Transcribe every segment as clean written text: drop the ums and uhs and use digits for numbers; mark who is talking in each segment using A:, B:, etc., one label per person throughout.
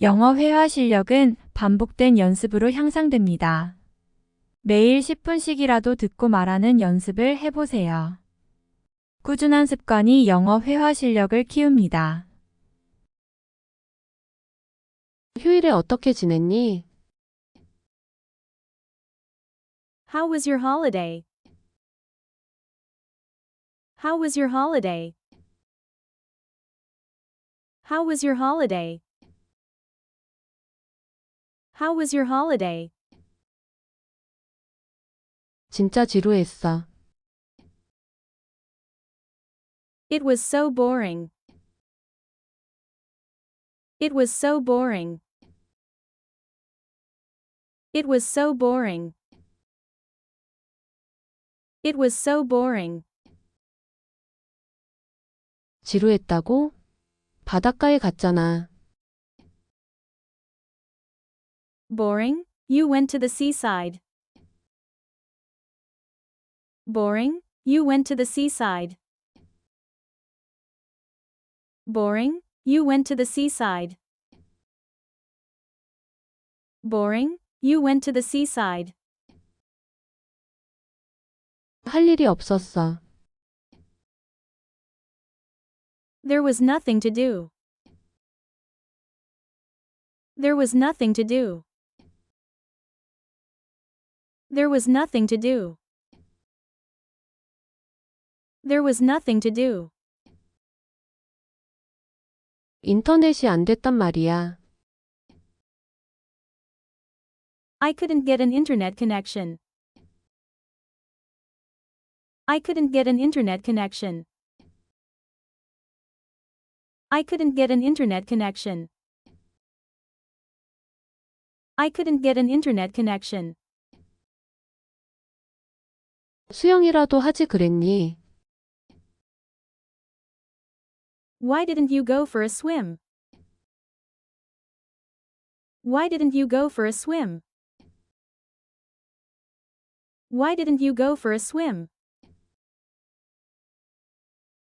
A: 영어 회화 실력은 반복된 연습으로 향상됩니다. 매일 10분씩이라도 듣고 말하는 연습을 해보세요. 꾸준한 습관이 영어 회화 실력을 키웁니다.
B: 휴일에 어떻게 지냈니?
C: How was your holiday? How was your holiday? How was your holiday? How was your holiday?
B: 진짜 지루했어.
C: It was so boring. It was so boring. It was so boring. It was so boring.
B: 지루했다고? 바닷가에 갔잖아.
C: Boring? You went to the seaside. Boring? You went to the seaside. Boring? You went to the seaside. Boring? You went to the seaside.
B: 할 일이 없었어.
C: There was nothing to do. There was nothing to do. There was nothing to do. There was nothing to do.
B: 인터넷이 안 됐단 말이야.
C: I couldn't get an internet connection. I couldn't get an internet connection. I couldn't get an internet connection. I couldn't get an internet connection.
B: 수영이라도 하지 그랬니?
C: Why didn't you go for a swim? Why didn't you go for a swim? Why didn't you go for a swim?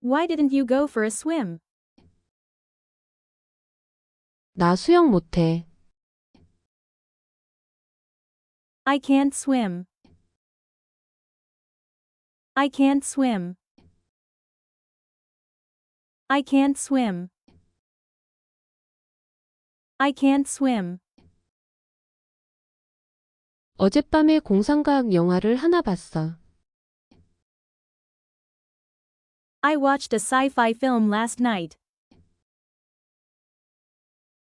C: Why didn't you go for a swim?
B: 나 수영 못해.
C: I can't swim. I can't swim. I can't swim. I can't swim.
B: 어젯밤에 공상과학 영화를 하나 봤어.
C: I watched a sci-fi film last night.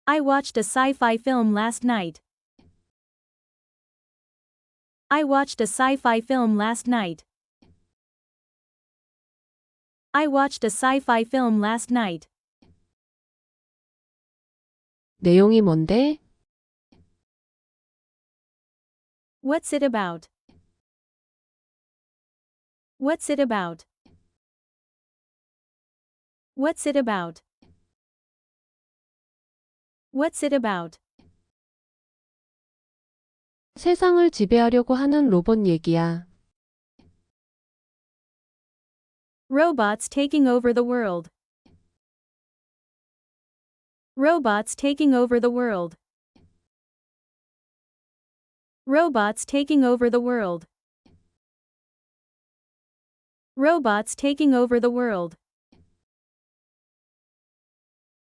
C: I watched a sci-fi film last night. I watched a sci-fi film last night. I watched a sci-fi film last night.
B: 내용이 뭔데?
C: What's it about? What's it about? What's it about? What's it about?
B: 세상을 지배하려고 하는 로봇 얘기야.
C: Robots taking over the world. Robots taking over the world. Robots taking over the world. Robots taking over the world.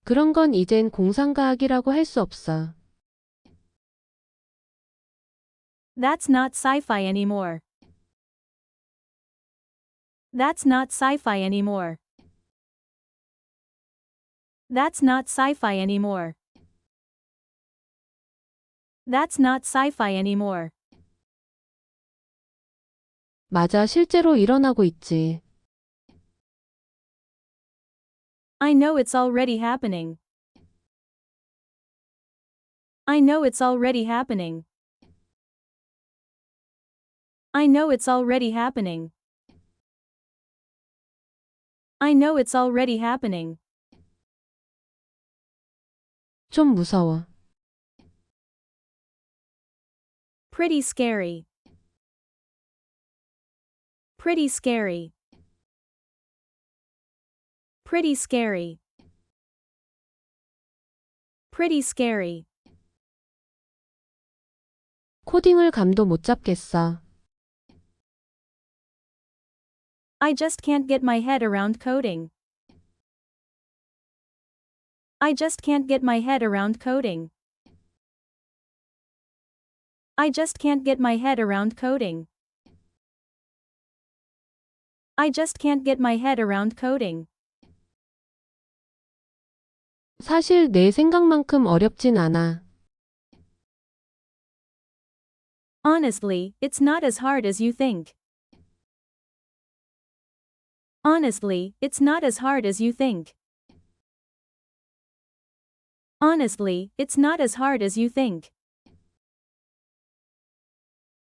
B: 그런 건 이젠 공상과학이라고 할 수 없어.
C: That's not sci-fi anymore. That's not sci-fi anymore. That's not sci-fi anymore. That's not sci-fi anymore.
B: 맞아, 실제로 일어나고 있지.
C: I know it's already happening. I know it's already happening. I know it's already happening. I know it's already happening.
B: 좀 무서워.
C: Pretty scary. Pretty scary. Pretty scary. pretty scary.
B: 코딩을 감도 못 잡겠어.
C: I just can't get my head around coding. I just can't get my head around coding. I just can't get my head around coding. I just can't get my head around coding.
B: 사실 내 생각만큼 어렵진 않아.
C: Honestly, it's not as hard as you think. Honestly, it's not as hard as you think. Honestly, it's not as hard as you think.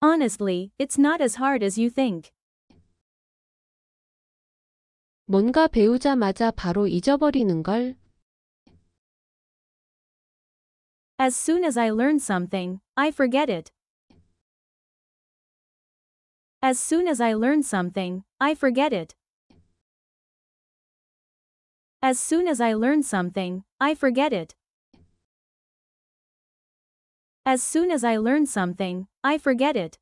C: Honestly, it's not as hard as you think.
B: 뭔가 배우자마자 바로 잊어버리는 걸.
C: As soon as I learn something, I forget it. As soon as I learn something, I forget it. As soon as I learn something, I forget it. As soon as I learn something, I forget it.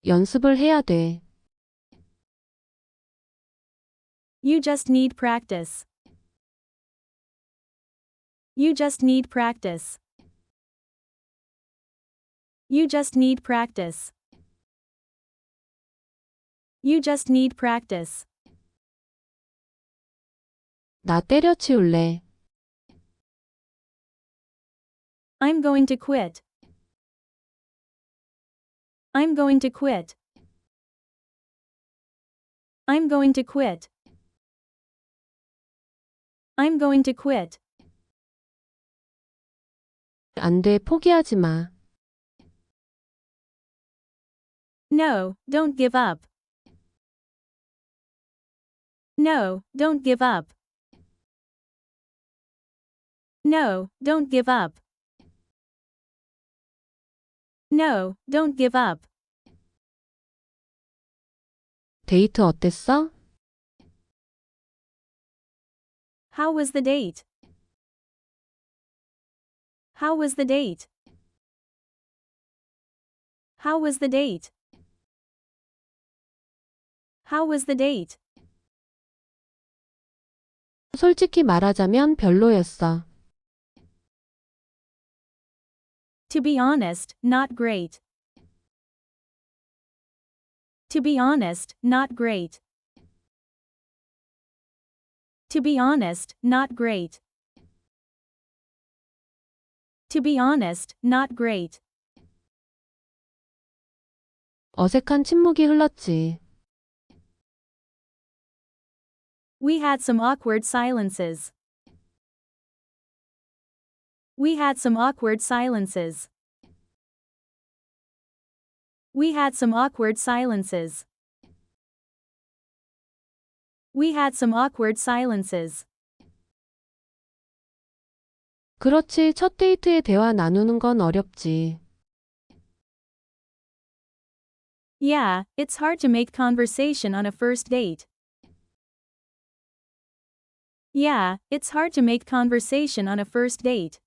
B: 연습을 해야 돼.
C: You just need practice. You just need practice. You just need practice. You just need practice.
B: 나 때려치울래.
C: I'm going to quit. I'm going to quit. I'm going to quit. I'm going to quit.
B: 안 돼, 포기하지 마.
C: No, don't give up. No, don't give up. No, don't give up. No, don't give up.
B: 데이트 어땠어?
C: How was the date? How was the date? How was the date? How was the date?
B: 솔직히 말하자면 별로였어.
C: To be honest, not great. To be honest, not great. To be honest, not great. To be honest, not great.
B: 어색한 침묵이 흘렀지.
C: We had some awkward silences. We had some awkward silences. We had some awkward silences. We had some awkward silences.
B: 그렇지, 첫 데이트에 대화 나누는 건 어렵지.
C: Yeah, it's hard to make conversation on a first date. Yeah, it's hard to make conversation on a first date.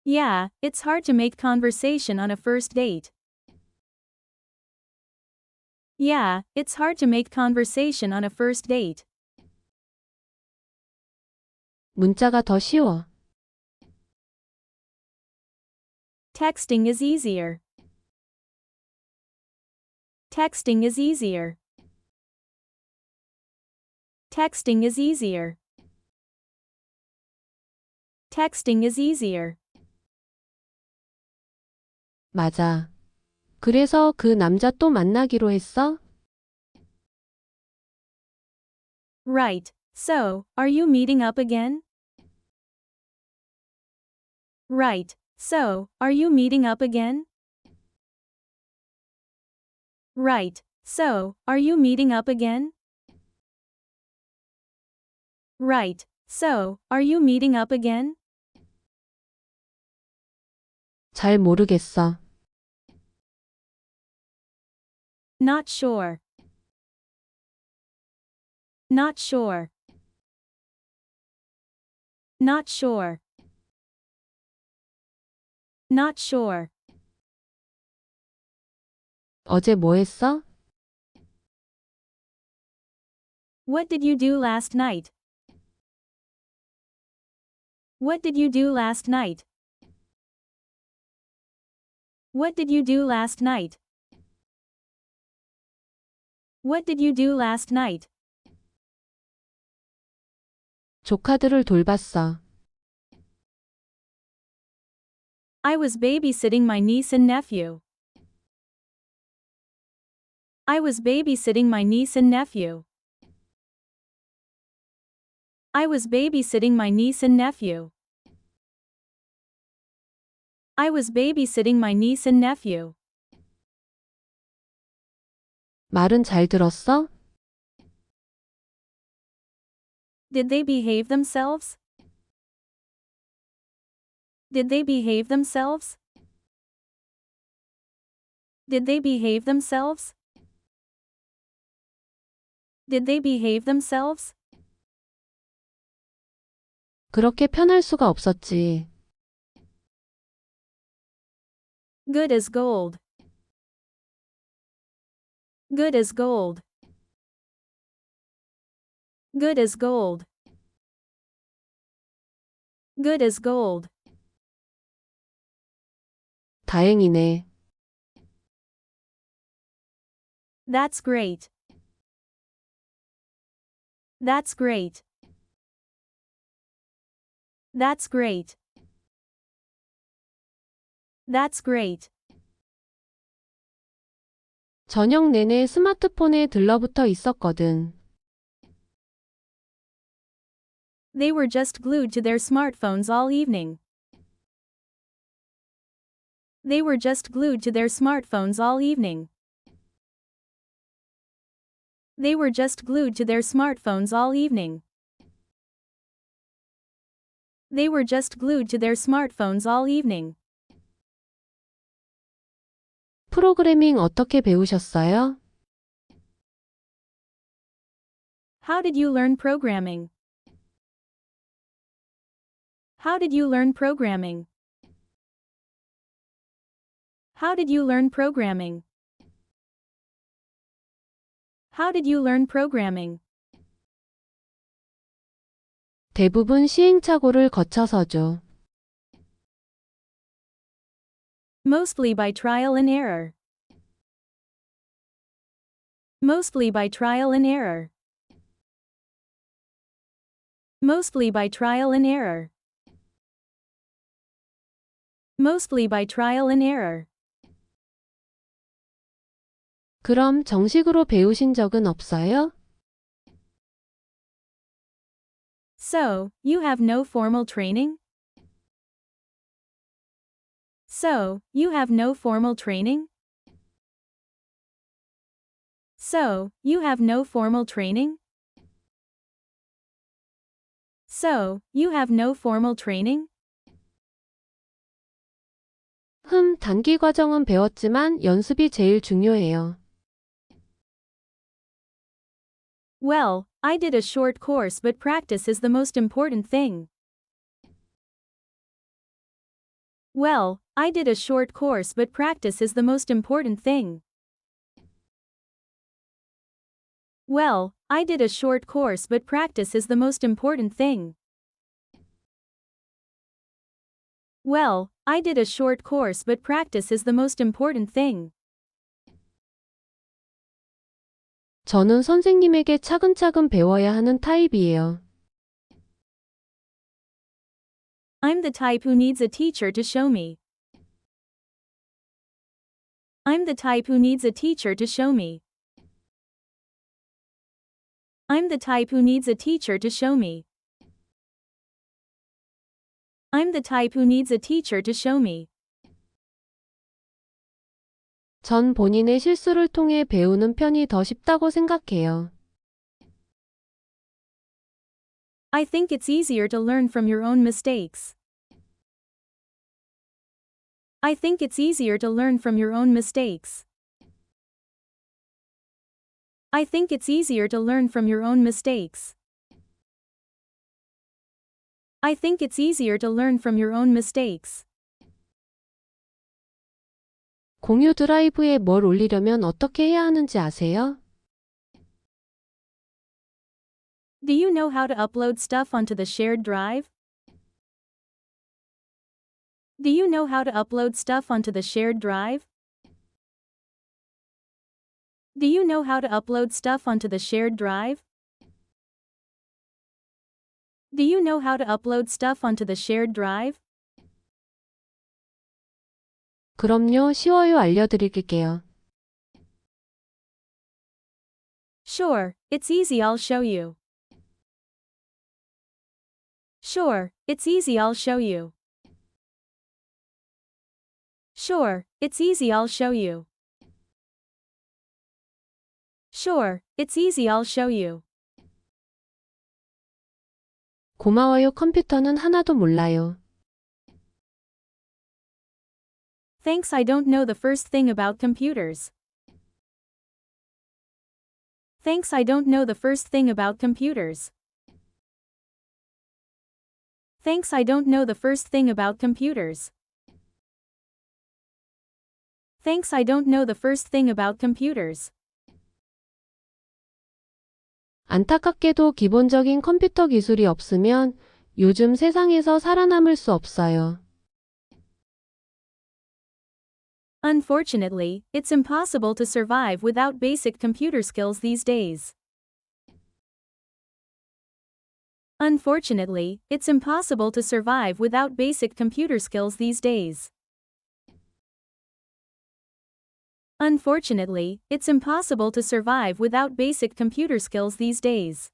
C: Yeah, it's hard to make conversation on a first date. Yeah, it's hard to make conversation on a first date.
B: 문자가 더 쉬워.
C: Texting is easier. Texting is easier. Texting is easier. Texting is easier.
B: 맞아. 그래서 그 남자 또 만나기로 했어?
C: Right, so, are you meeting up again? Right, so, are you meeting up again? Right, so, are you meeting up again? Right, so, are you meeting up again?
B: 잘 모르겠어.
C: Not sure. Not sure. Not sure. Not sure.
B: 어제 뭐 했어?
C: What did you do last night? What did you do last night? What did you do last night? What did you do last night?
B: 조카들을 돌봤어.
C: I was babysitting my niece and nephew. I was babysitting my niece and nephew. I was babysitting my niece and nephew. I was babysitting my niece and nephew.
B: 말은 잘 들었어?
C: Did they behave themselves? Did they behave themselves? Did they behave themselves? Did they behave themselves?
B: 그렇게 편할 수가 없었지.
C: Good as gold. Good as gold. Good as gold. Good as gold.
B: 다행이네.
C: That's great. That's great. That's great. That's great.
B: 저녁 내내 스마트폰에 들러붙어 있었거든.
C: They were just glued to their smartphones all evening. They were just glued to their smartphones all evening. They were just glued to their smartphones all evening. They were just glued to their smartphones all evening.
B: 프로그래밍 어떻게 배우셨어요?
C: How did you learn programming? How did you learn programming? How did you learn programming? How did you learn programming?
B: 대부분 시행착오를 거쳐서죠.
C: Mostly by trial and error. Mostly by trial and error. Mostly by trial and error. Mostly by trial and error.
B: 그럼 정식으로 배우신 적은 없어요?
C: So, you have no formal training? So, you have no formal training? So, you have no formal training? So, you have no formal training?
B: 단기 과정은 배웠지만 연습이 제일 중요해요.
C: Well, I did a short course but practice is the most important thing. Well, I did a short course but practice is the most important thing. Well, I did a short course but practice is the most important thing. Well, I did a short course but practice is the most important thing.
B: 저는 선생님에게 차근차근 배워야 하는 타입이에요.
C: I'm the type who needs a teacher to show me. I'm the type who needs a teacher to show me. I'm the type who needs a teacher to show me. I'm the type who needs a teacher to show me.
B: 전 본인의 실수를 통해 배우는 편이 더 쉽다고 생각해요.
C: I think it's easier to learn from your own mistakes. I think it's easier to learn from your own mistakes. I think it's easier to learn from your own mistakes. I think it's easier to learn from your own mistakes.
B: 공유 드라이브에 뭘 올리려면 어떻게 해야 하는지 아세요?
C: Do you know how to upload stuff onto the shared drive? Do you know how to upload stuff onto the shared drive? Do you know how to upload stuff onto the shared drive? Do you know how to upload stuff onto the shared drive?
B: 그럼요, 쉬워요. 알려드릴게요.
C: Sure, it's easy, I'll show you. Sure, it's easy, I'll show you. Sure, it's easy, I'll show you. Sure, it's easy, I'll show you.
B: 고마워요. 컴퓨터는 하나도 몰라요.
C: Thanks, I don't know the first thing about computers. Thanks, I don't know the first thing about computers. Thanks, I don't know the first thing about computers. Thanks, I don't know the first thing about computers.
B: 안타깝게도 기본적인 컴퓨터 기술이 없으면 요즘 세상에서 살아남을 수 없어요.
C: Unfortunately, it's impossible to survive without basic computer skills these days. Unfortunately, it's impossible to survive without basic computer skills these days. Unfortunately, it's impossible to survive without basic computer skills these days.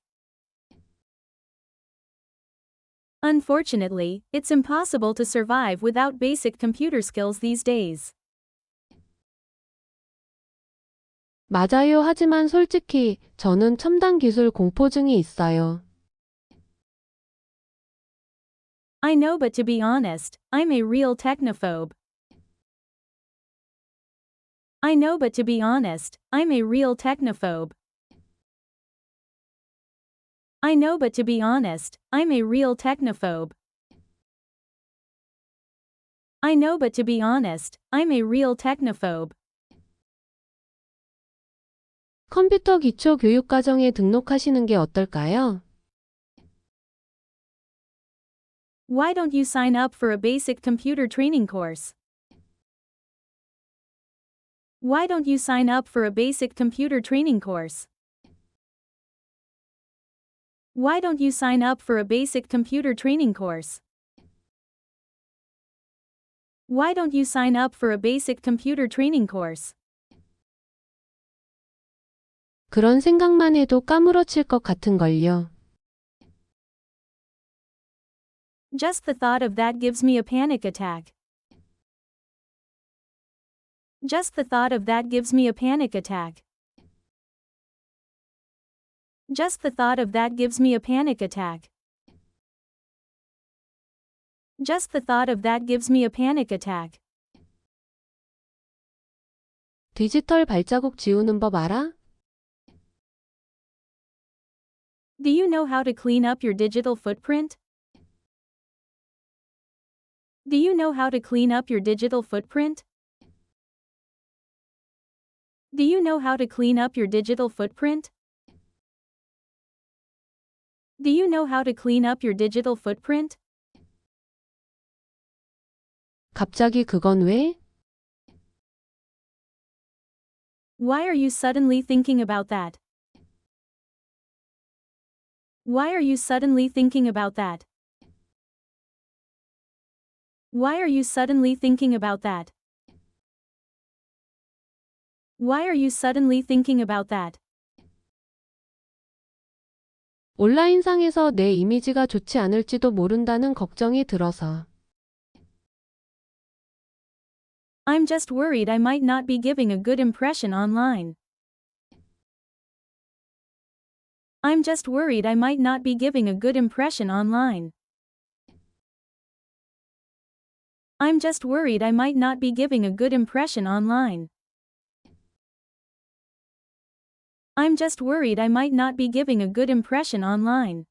C: Unfortunately, it's impossible to survive without basic computer skills these days.
B: 맞아요. 하지만 솔직히 저는 첨단 기술 공포증이 있어요.
C: I know, but to be honest, I'm a real technophobe. I know, but to be honest, I'm a real technophobe. I know, but to be honest, I'm a real technophobe. I know, but to be honest, I'm a real technophobe.
B: 컴퓨터 기초 교육 과정에 등록하시는 게 어떨까요?
C: Why don't you sign up for a basic computer training course? Why don't you sign up for a basic computer training course? Why don't you sign up for a basic computer training course? Why don't you sign up for a basic computer training course?
B: 그런 생각만 해도 까무러칠 것 같은걸요.
C: Just the thought of that gives me a panic attack. Just the thought of that gives me a panic attack. Just the thought of that gives me a panic attack. Just the thought of that gives me a panic attack.
B: 디지털 발자국 지우는 법 알아?
C: Do you know how to clean up your digital footprint? Do you know how to clean up your digital footprint? Do you know how to clean up your digital footprint? Do you know how to clean up your digital footprint?
B: 갑자기 그건 왜?
C: Why are you suddenly thinking about that? Why are you suddenly thinking about that? Why are you suddenly thinking about that? Why are you suddenly thinking about that?
B: 온라인상에서 내 이미지가 좋지 않을지도 모른다는 걱정이 들어서.
C: I'm just worried I might not be giving a good impression online. I'm just worried I might not be giving a good impression online. I'm just worried I might not be giving a good impression online. I'm just worried I might not be giving a good impression online.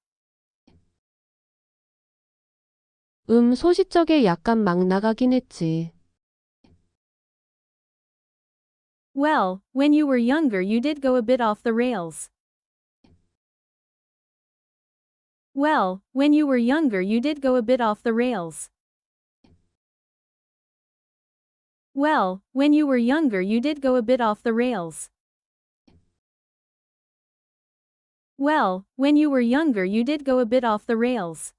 B: 소시적에 약간 막 나가긴 했지.
C: Well, when you were younger, you did go a bit off the rails. Well, when you were younger, you did go a bit off the rails. Well, when you were younger, you did go a bit off the rails. Well, when you were younger, you did go a bit off the rails.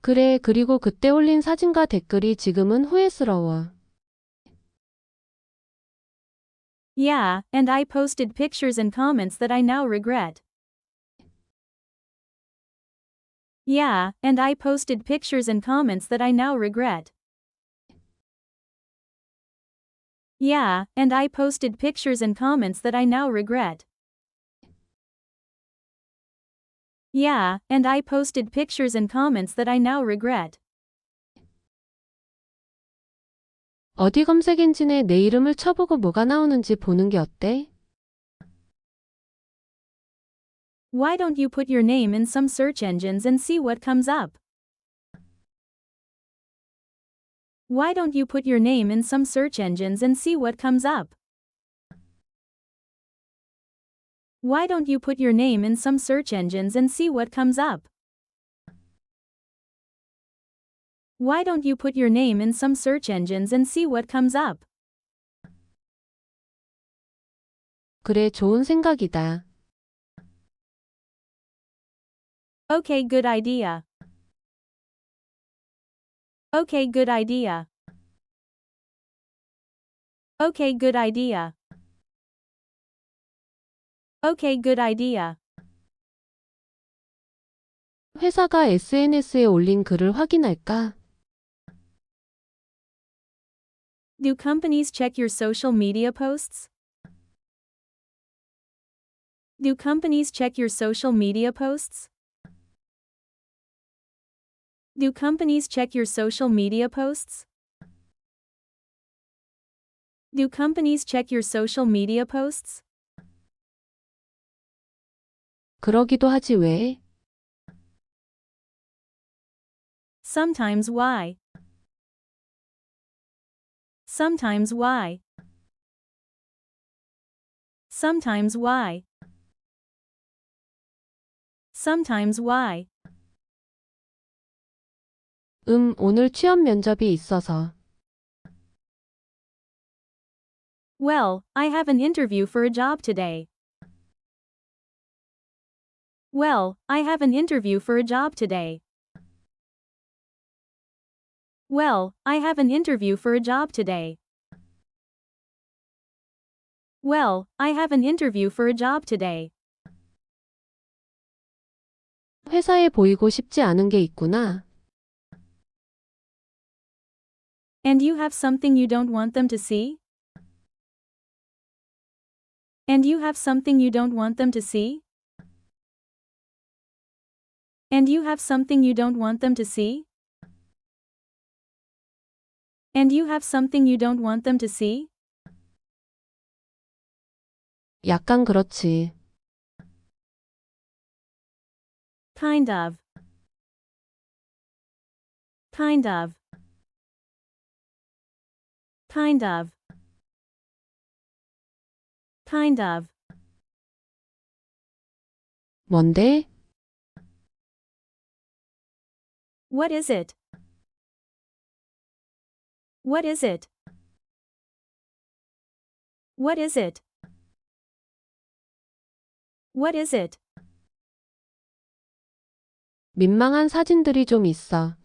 B: 그래, 그리고 그때 올린 사진과 댓글이 지금은 후회스러워.
C: Yeah, and I posted pictures and comments that I now regret. Yeah, and I posted pictures and comments that I now regret. Yeah, and I posted pictures and comments that I now regret. Yeah, and I posted pictures and comments that I now regret.
B: 어디 검색 엔진에 내 이름을 쳐보고 뭐가 나오는지 보는 게 어때?
C: Why don't you put your name in some search engines and see what comes up? Why don't you put your name in some search engines and see what comes up? Why don't you put your name in some search engines and see what comes up? Why don't you put your name in some search engines and see what comes up?
B: 그래, 좋은 생각이다.
C: Okay, good idea. Okay, good idea. Okay, good idea. Okay, good idea.
B: 회사가 SNS에 올린 글을 확인할까?
C: Do companies check your social media posts? Do companies check your social media posts? Do companies check your social media posts? Do companies check your social media posts?
B: 그러기도 하지 왜?
C: Sometimes why? Sometimes why? Sometimes why? Sometimes why?
B: 오늘 취업 면접이 있어서.
C: Well, I have an interview for a job today. Well, I have an interview for a job today. Well, I have an interview for a job today. Well, I have an interview for a job today.
B: 회사에 보이고 싶지 않은 게 있구나.
C: And you have something you don't want them to see? And you have something you don't want them to see? And you have something you don't want them to see? And you have something you don't want them to see?
B: 약간 그렇지.
C: Kind of. Kind of. Kind of. Kind of.
B: 뭔데?
C: What is it? What is it? What is it? What is it?
B: 민망한 사진들이 좀 있어.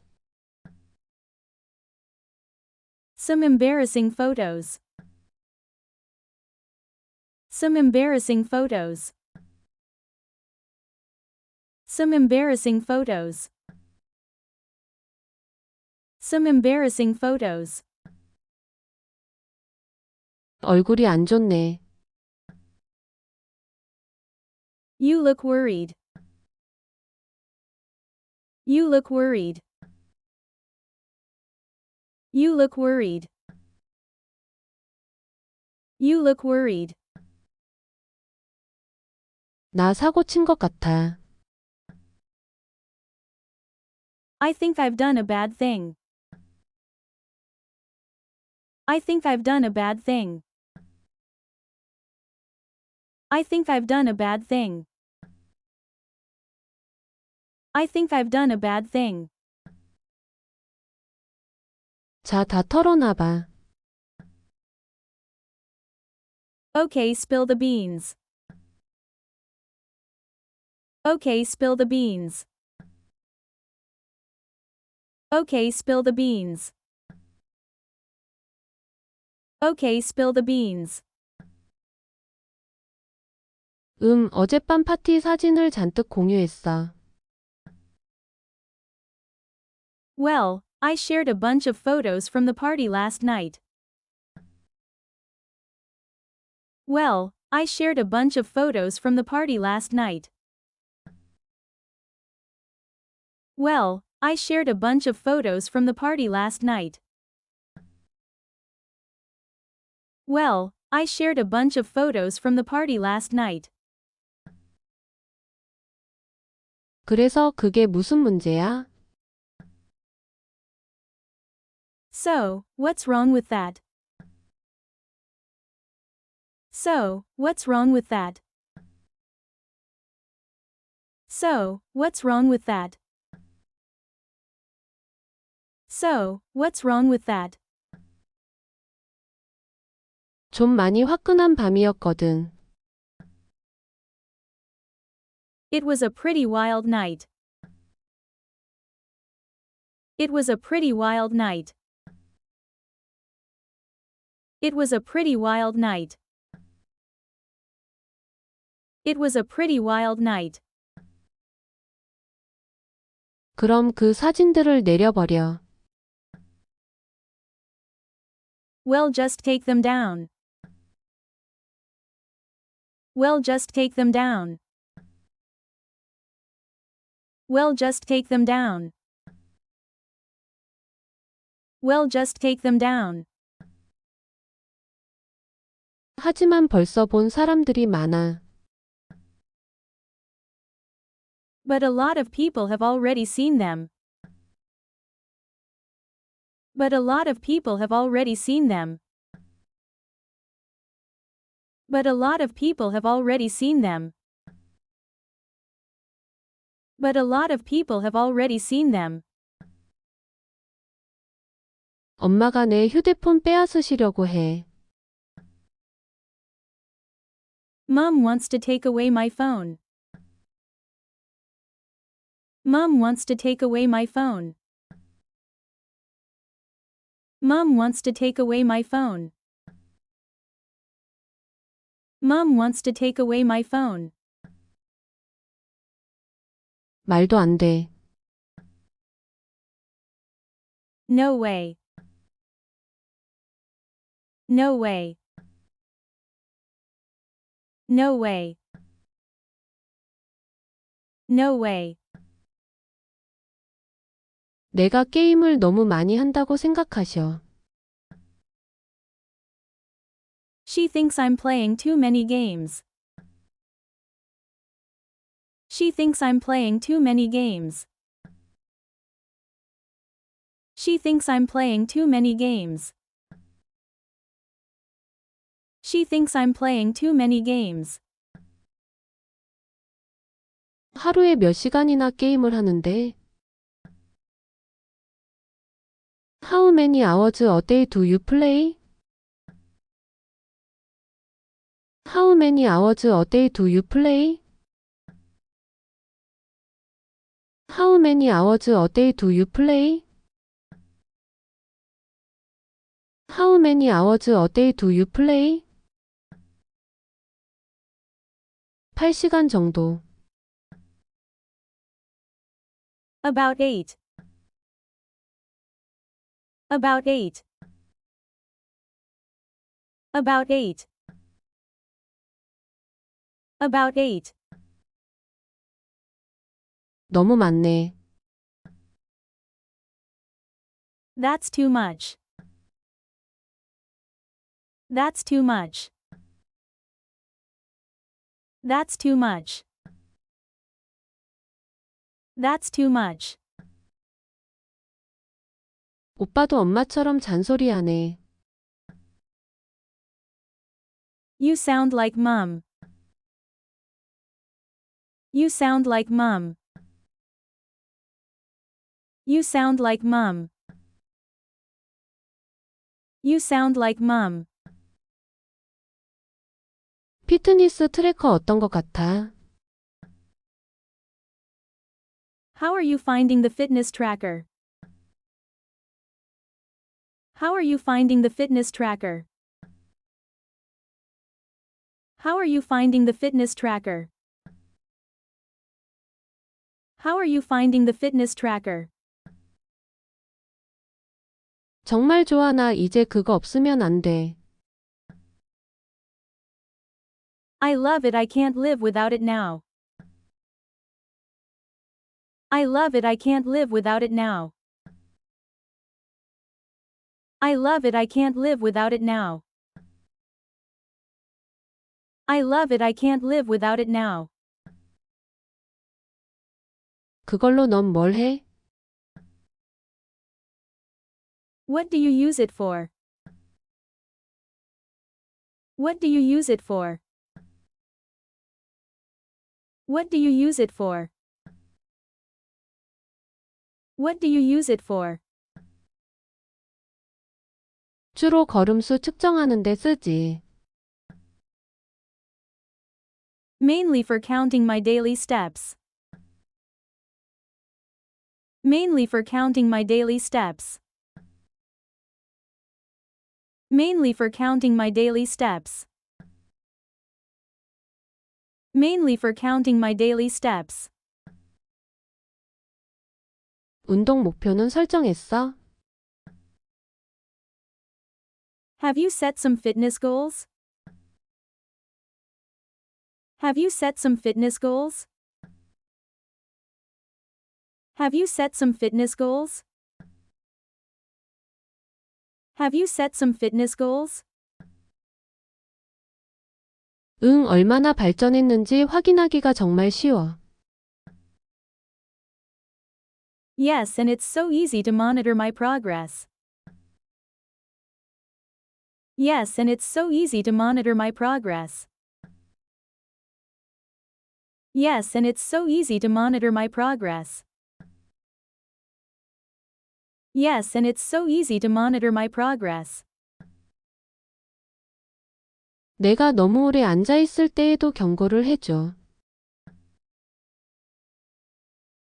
C: Some embarrassing photos. Some embarrassing photos. Some embarrassing photos. Some embarrassing photos.
B: 얼굴이 안 좋네.
C: You look worried. You look worried. You look worried. You look worried.
B: 나 사고 친 것 같아.
C: I think I've done a bad thing. I think I've done a bad thing. I think I've done a bad thing. I think I've done a bad thing.
B: 자, 다 털어놔봐.
C: Okay, spill the beans. Okay, spill the beans. Okay, spill the beans. Okay, spill the beans.
B: 어젯밤 파티 사진을 잔뜩 공유했어.
C: Well, I shared a bunch of photos from the party last night. Well, I shared a bunch of photos from the party last night. Well, I shared a bunch of photos from the party last night. Well, I shared a bunch of photos from the party last night.
B: 그래서 그게 무슨 문제야?
C: So, what's wrong with that? So, what's wrong with that? So, what's wrong with that? So, what's wrong with that?
B: 좀 많이 화끈한 밤이었거든.
C: It was a pretty wild night. It was a pretty wild night. It was a pretty wild night. It was a pretty wild night.
B: 그럼 그 사진들을 내려버려.
C: Well, just take them down. Well, just take them down. Well, just take them down. Well, just take them down.
B: 하지만 벌써 본 사람들이 많아.
C: But a lot of people have already seen them. But a lot of people have already seen them. But a lot of people have already seen them. But a lot of people have already seen them.
B: 엄마가 내 휴대폰 빼앗으시려고 해.
C: Mom wants to take away my phone. Mom wants to take away my phone. Mom wants to take away my phone. Mom wants to take away my phone.
B: 말도 안 돼.
C: No way. No way. No way. No way.
B: 내가 게임을 너무 많이 한다고 생각하셔.
C: She thinks I'm playing too many games. She thinks I'm playing too many games. She thinks I'm playing too many games. She thinks I'm playing too many games.
B: 하루에 몇 시간이나 게임을 하는데? How many hours a day do you play? How many hours a day do you play? How many hours a day do you play? How many hours a day do you play? 8시간 정도.
C: About 8. About 8. About 8. About 8.
B: 너무 많네.
C: That's too much. That's too much. That's too much. That's too much.
B: 오빠도 엄마처럼 잔소리하네.
C: You sound like mom. You sound like mom. You sound like mom. You sound like mom.
B: 피트니스 트래커 어떤 것 같아?
C: How are you finding the fitness tracker? How are you finding the fitness tracker? How are you finding the fitness tracker? How are you finding the fitness tracker?
B: 정말 좋아. 나 이제 그거 없으면 안 돼.
C: I love it. I can't live without it now. I love it. I can't live without it now. I love it. I can't live without it now. I love it. I can't live without it now.
B: 그걸로 넌 뭘 해?
C: What do you use it for? What do you use it for? What do you use it for? What do you use it for?
B: 주로 걸음수 측정하는 데 쓰지.
C: Mainly for counting my daily steps. Mainly for counting my daily steps. Mainly for counting my daily steps. Mainly for counting my daily steps.
B: 운동 목표는 설정했어?
C: Have you set some fitness goals? Have you set some fitness goals? Have you set some fitness goals? Have you set some fitness goals?
B: 응, 얼마나 발전했는지 확인하기가 정말 쉬워.
C: Yes, and it's so easy to monitor my progress. Yes, and it's so easy to monitor my progress. Yes, and it's so easy to monitor my progress. Yes, and it's so easy to monitor my progress.
B: 내가 너무 오래 앉아 있을 때에도 경고를 해줘.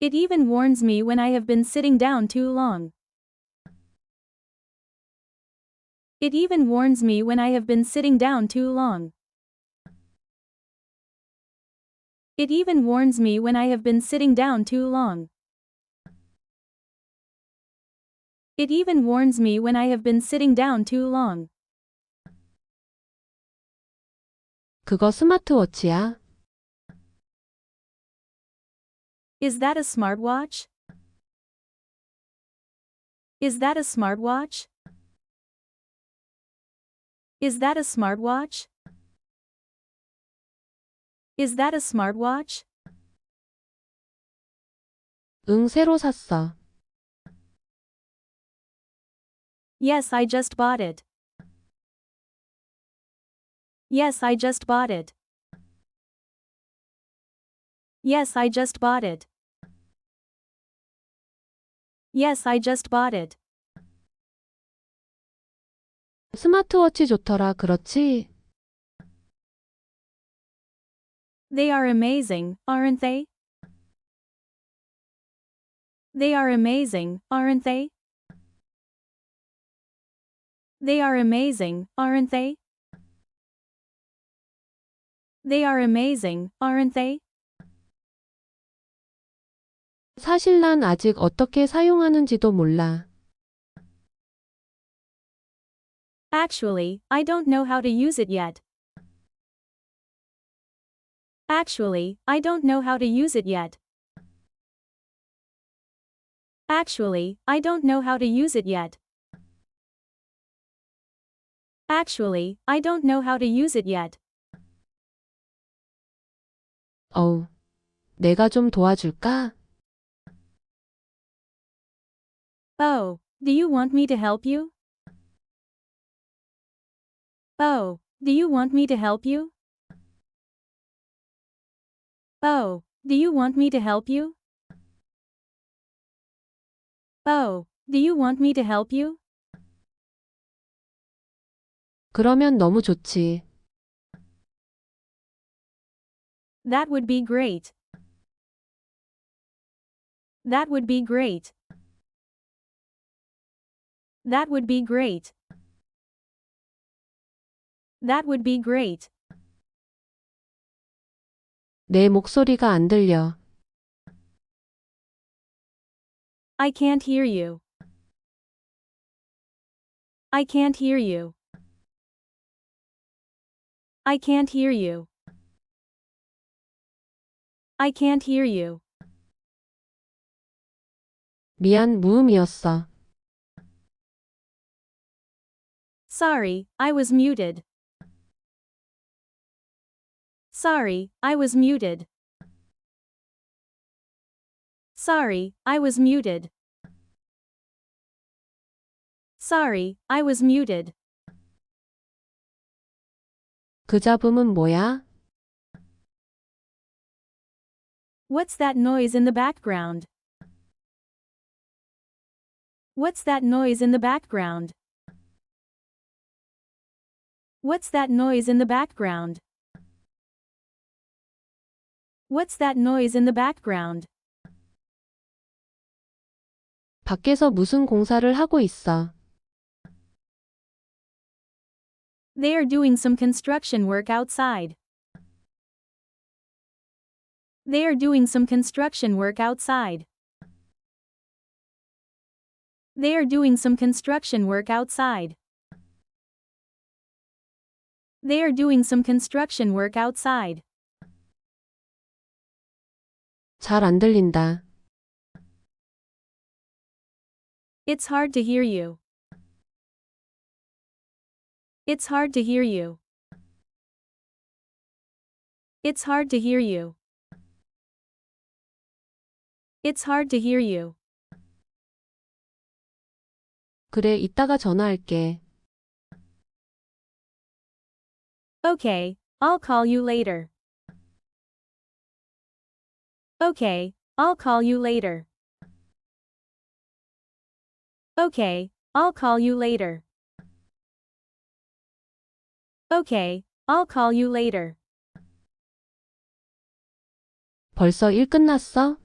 C: It even warns me when I have been sitting down too long. It even warns me when I have been sitting down too long. It even warns me when I have been sitting down too long. It even warns me when I have been sitting down too long.
B: 그거 스마트워치야?
C: Is that a smartwatch? Is that a smartwatch? Is that a smartwatch? Is that a smartwatch?
B: 응, 새로 샀어.
C: Yes, I just bought it. Yes, I just bought it. Yes, I just bought it. Yes, I just bought it.
B: 스마트워치 좋더라, 그렇지?
C: They are amazing, aren't they? They are amazing, aren't they? They are amazing, aren't they? They are amazing, aren't they?
B: 사실 난 아직 어떻게 사용하는지도 몰라.
C: Actually, I don't know how to use it yet. Actually, I don't know how to use it yet. Actually, I don't know how to use it yet. Actually, I don't know how to use it yet.
B: 어우, 내가 좀 도와줄까?
C: Oh, Do you want me to help you? Oh, do you want me to help you? Oh, do you want me to help you? Oh, do you want me to help you?
B: 그러면 너무 좋지.
C: That would be great. That would be great. That would be great. That would be great.
B: 내 목소리가 안 들려.
C: I can't hear you. I can't hear you. I can't hear you. I can't hear you.
B: 미안, 무음이었어.
C: Sorry, I was muted. Sorry, I was muted. Sorry, I was muted. Sorry, I was muted.
B: 그 잡음은 뭐야?
C: What's that noise in the background? What's that noise in the background? What's that noise in the background? What's that noise in the background?
B: 밖에서 무슨 공사를 하고 있어.
C: They are doing some construction work outside. They are doing some construction work outside. They are doing some construction work outside. They are doing some construction work outside.
B: 잘 안 들린다.
C: It's hard to hear you. It's hard to hear you. It's hard to hear you. It's hard to hear you.
B: 그래, 이따가 전화할게.
C: Okay, I'll call you later. Okay, I'll call you later. Okay, I'll call you later. Okay, I'll call you later.
B: 벌써 일 끝났어?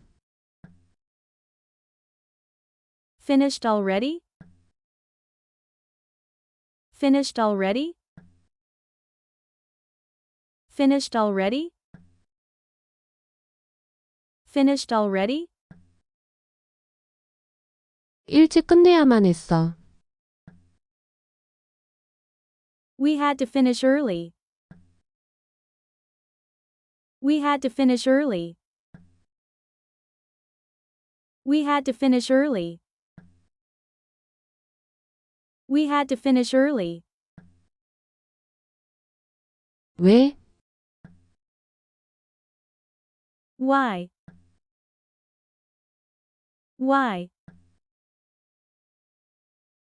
C: Finished already? Finished already? Finished already? Finished already?
B: 일찍 끝내야만 했어.
C: We had to finish early. We had to finish early. We had to finish early. We had to finish early.
B: 왜?
C: Why? Why?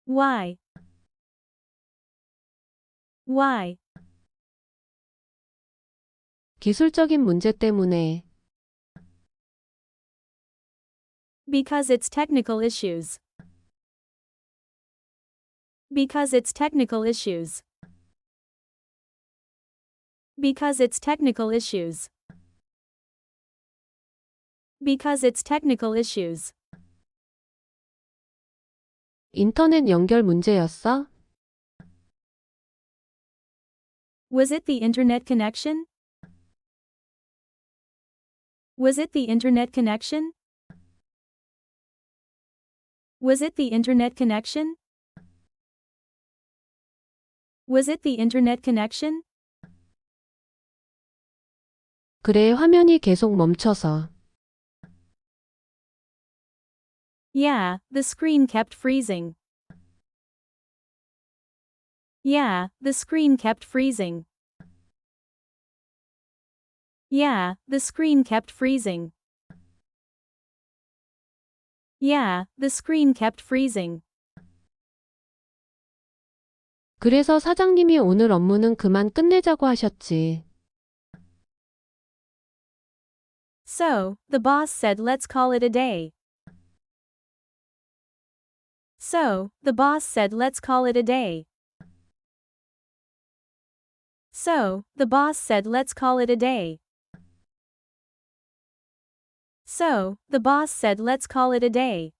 C: Why? Why?
B: 기술적인 문제 때문에.
C: Because it's technical issues. Because it's technical issues. Because it's technical issues. Because it's technical issues.
B: 인터넷 연결 문제였어?
C: Was it the internet connection? Was it the internet connection? Was it the internet connection? Was it the internet connection?
B: 그래, 화면이 계속 멈춰서.
C: Yeah, the screen kept freezing. Yeah, the screen kept freezing. Yeah, the screen kept freezing. Yeah, the screen kept freezing.
B: 그래서 사장님이 오늘 업무는 그만 끝내자고 하셨지.
C: So, the boss said let's call it a day. So, the boss said let's call it a day. So, the boss said let's call it a day. So, the boss said let's call it a day.